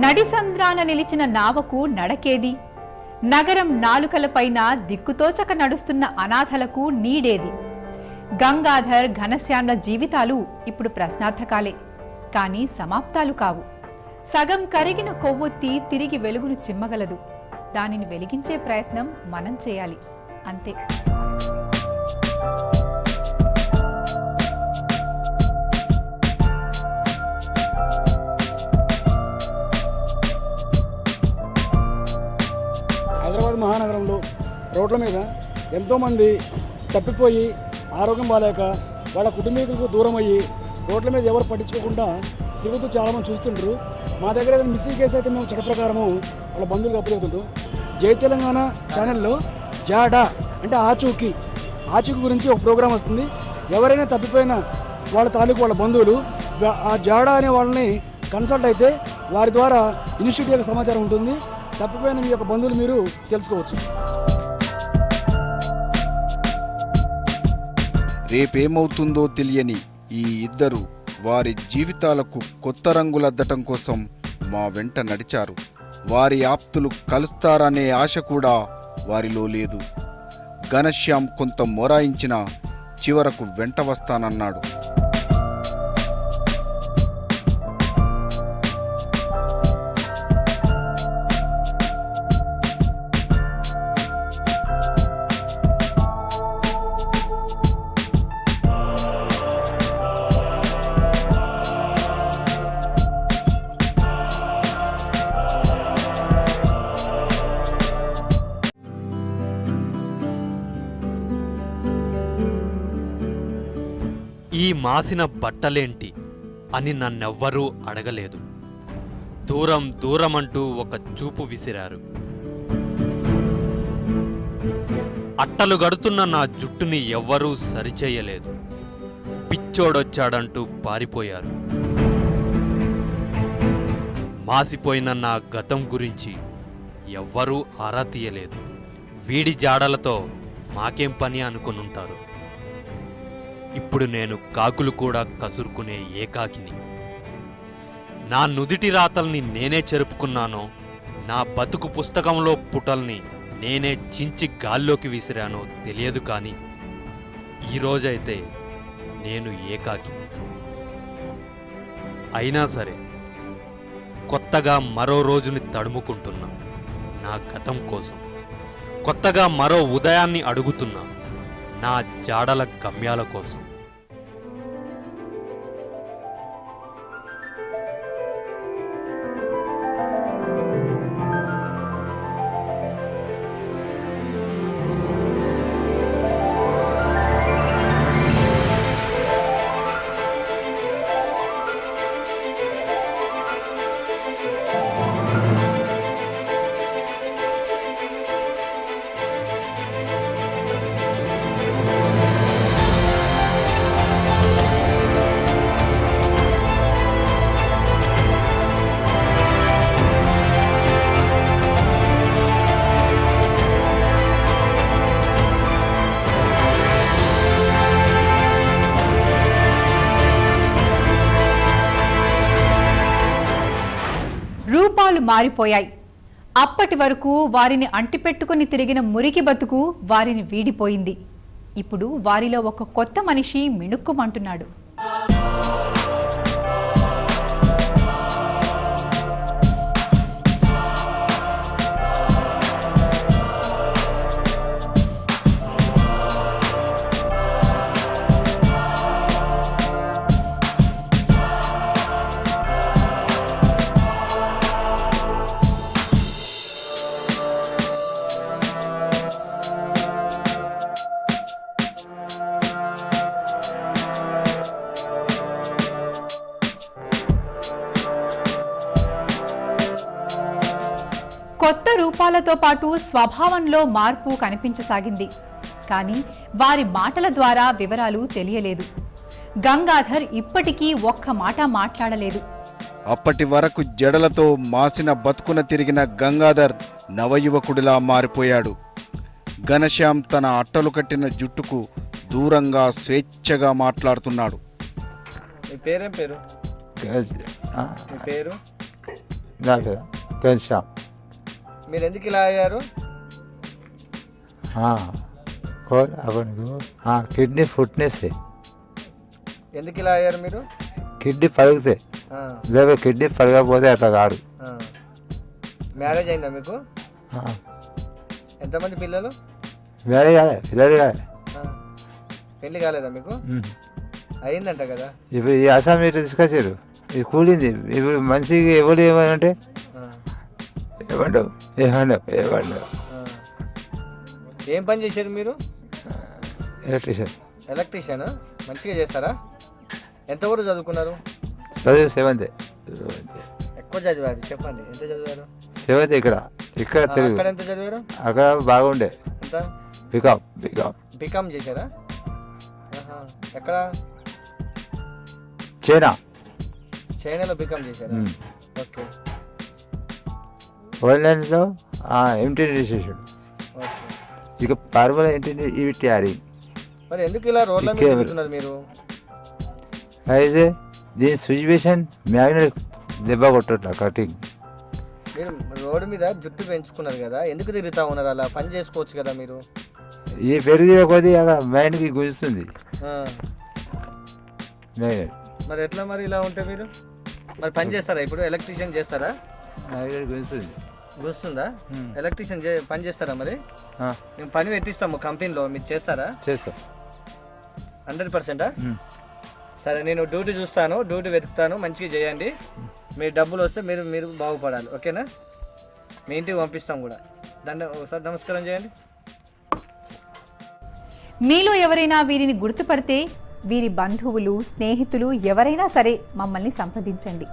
నడిసంద్రాన నిలిచిన నావకు నడకేది? నగరం నాలుకలపైన దిక్కుతోచక నడుస్తున్న అనాథలకు నీడేది? గంగాధర్, ఘనశ్యామ్ల జీవితాలు ఇప్పుడు ప్రశ్నార్థకాలే, కానీ సమాప్తాలు కావు. సగం కరిగిన కొవ్వొత్తి తిరిగి వెలుగును చిమ్మగలదు. దానిని వెలిగించే ప్రయత్నం మనం చేయాలి, అంతే. హైదరాబాద్ మహానగరంలో రోడ్ల మీద ఎంతోమంది తప్పిపోయి ఆరోగ్యం బాగాలేక వాళ్ళ కుటుంబీకులకు దూరం అయ్యి రోడ్ల మీద ఎవరు పట్టించుకోకుండా తిరుగుతూ చాలామంది చూస్తుంటారు. మా దగ్గర ఏదైనా మిస్సింగ్ కేసు అయితే మేము చట్ట ప్రకారము వాళ్ళ బంధువులకు అప్పచెబుతుంటాం. జై తెలంగాణ ఛానల్లో జాడా అంటే ఆచూకీ గురించి ఒక ప్రోగ్రాం వస్తుంది. ఎవరైనా తప్పిపోయిన వాళ్ళ తాలూకు వాళ్ళ బంధువులు ఆ జాడా అనే వాళ్ళని కన్సల్ట్ అయితే వారి ద్వారా ఇన్స్టిట్యూట్ యొక్క సమాచారం ఉంటుంది. తప్పిపోయిన మీ యొక్క బంధువులు మీరు తెలుసుకోవచ్చు. రేపేమవుతుందో తెలియని ఈ ఇద్దరు వారి జీవితాలకు కొత్త రంగులద్దటం కోసం మా వెంట నడిచారు. వారి ఆప్తులు కలుస్తారనే ఆశ కూడా వారిలో లేదు. ఘనశ్యామ్ కొంత మొరాయించినా చివరకు వెంట వస్తానన్నాడు. ఈ మాసిన బట్టలేంటి అని నన్నెవ్వరూ అడగలేదు. దూరం దూరమంటూ ఒక చూపు విసిరారు. అట్టలు గడుతున్న నా జుట్టుని ఎవ్వరూ సరిచేయలేదు. పిచ్చోడొచ్చాడంటూ పారిపోయారు. మాసిపోయిన నా గతం గురించి ఎవ్వరూ ఆరా తీయలేదు. వీడి జాడలతో మాకేం పని అనుకునుంటారు. ఇప్పుడు నేను కాకులు కూడా కసురుకునే ఏకాకిని. నా నుదిటి రాతల్ని నేనే చెరుపుకున్నానో, నా బతుకు పుస్తకంలో పుటల్ని నేనే చించి గాల్లోకి విసిరానో తెలియదు, కానీ ఈరోజైతే నేను ఏకాకిని. అయినా సరే కొత్తగా మరో రోజుని తడుముకుంటున్నా. నా గతం కోసం కొత్తగా మరో ఉదయాన్ని అడుగుతున్నా. నా జాడల గమ్యాల కోసం. రూపాలు మారిపోయాయి. అప్పటి వరకు వారిని అంటిపెట్టుకుని తిరిగిన మురికి బతుకు వారిని వీడిపోయింది. ఇప్పుడు వారిలో ఒక కొత్త మనిషి మిణుక్కుమంటున్నాడు. కొత్త రూపాలతో పాటు స్వభావంలో మార్పు కనిపించసాగింది. కానీ వారి మాటల ద్వారా వివరాలు తెలియలేదు. గంగాధర్ ఇప్పటికీ ఒక్క మాట మాట్లాడలేదు. అప్పటి వరకు జడలతో మాసిన బతుకున తిరిగిన గంగాధర్ నవయువకుడిలా మారిపోయాడు. ఘనశ్యామ్ తన అట్టలు కట్టిన జుట్టుకు దూరంగా స్వేచ్ఛగా మాట్లాడుతున్నాడు. మీ పేరేం పేరు? మీ పేరు? నా పేరు ఘనశ్యామ్. మీరు ఎందుకు ఇలా అయ్యారు? కిడ్నీ ఫుట్నెస్, ఎందుకు ఇలా అయ్యారు మీరు? కిడ్నీ పలుగుతాయి, ఆ, లేదా కిడ్నీ పలగకపోతే అట్లా కాదు. ఆ. మ్యారేజ్ అయిందా మీకు? ఎంతమంది పిల్లలు? వేరే కాదు, పిల్లలు కాదు. ఆ. పెళ్లి కాలేదా మీకు? అయిందంట కదా. ఇప్పుడు ఈ అసాం ఇటు తీసుకొచ్చారు, ఇది కూలింది. ఇప్పుడు మనిషికి ఎవరు ఏమనంటే ఆ, ఏమంటావు ఏమంటావు ఏమంటావు ఆ. ఏం పని చేశారు మీరు? ఎలక్ట్రీషియన్. ఎలక్ట్రీషియన్. మంచిగా చేస్తారా? ఎంతవరకు చదువుకున్నారు? చదువు సెవెంత్. ఎక్కువ చదివారు, చెప్పండి ఎంత చదివారు? సెవెంత్. ఇక్కడ తెలుగు. అక్కడ ఎంత చదివారు? అక్కడ బాగుండే. ఎంత? బికామ్ బీకామ్ చేశారా? ఆహా. ఎక్కడ? చైనా. చైనాలో బీకామ్ చేశారా? ఓకే ఆన్లైన్లో ఎంటీ చేసాడు. ఓకే. ఇక ఫార్ములా ఏంటంటే ఇవి తయారీ. మరి ఎందుకు ఇలా రోడ్ల మీద తిరుగుతున్నారు మీరు? అయితే దీని సిచ్యువేషన్ మ్యాగ్నెట్ దెబ్బ కొట్టట్లా కటింగ్. మీరు రోడ్డు మీద జుట్టు పెంచుకున్నారు కదా, ఎందుకు తిరుగుతా ఉన్నారు? అలా పని చేసుకోవచ్చు కదా మీరు. ఈ పెరిగిన కొద్దీ అలా మైండ్కి గుంజుతుంది ఆ. మ్యాగ్నెట్. మరి ఎట్లా మరి ఇలా ఉంటే మీరు మరి పని చేస్తారా? ఇప్పుడు ఎలక్ట్రీషియన్ చేస్తారా? మ్యాగ్నెట్ గుంజుతుంది. గుర్తుందా? ఎలక్ట్రీషియన్ పని చేస్తారా? మరి మేము పని పెట్టిస్తాము కంపెనీలో, మీరు చేస్తారా? చేస్తాం. 100%? సరే, నేను డ్యూటీ చూస్తాను, డ్యూటీ వెతుకుతాను, మంచిగా చేయండి. మీ డబ్బులు వస్తే మీరు బాగుపడాలి, ఓకేనా? మీ ఇంటికి పంపిస్తాం కూడా. ఒకసారి నమస్కారం చేయండి. మీలో ఎవరైనా వీరిని గుర్తుపడితే వీరి బంధువులు, స్నేహితులు ఎవరైనా సరే మమ్మల్ని సంప్రదించండి.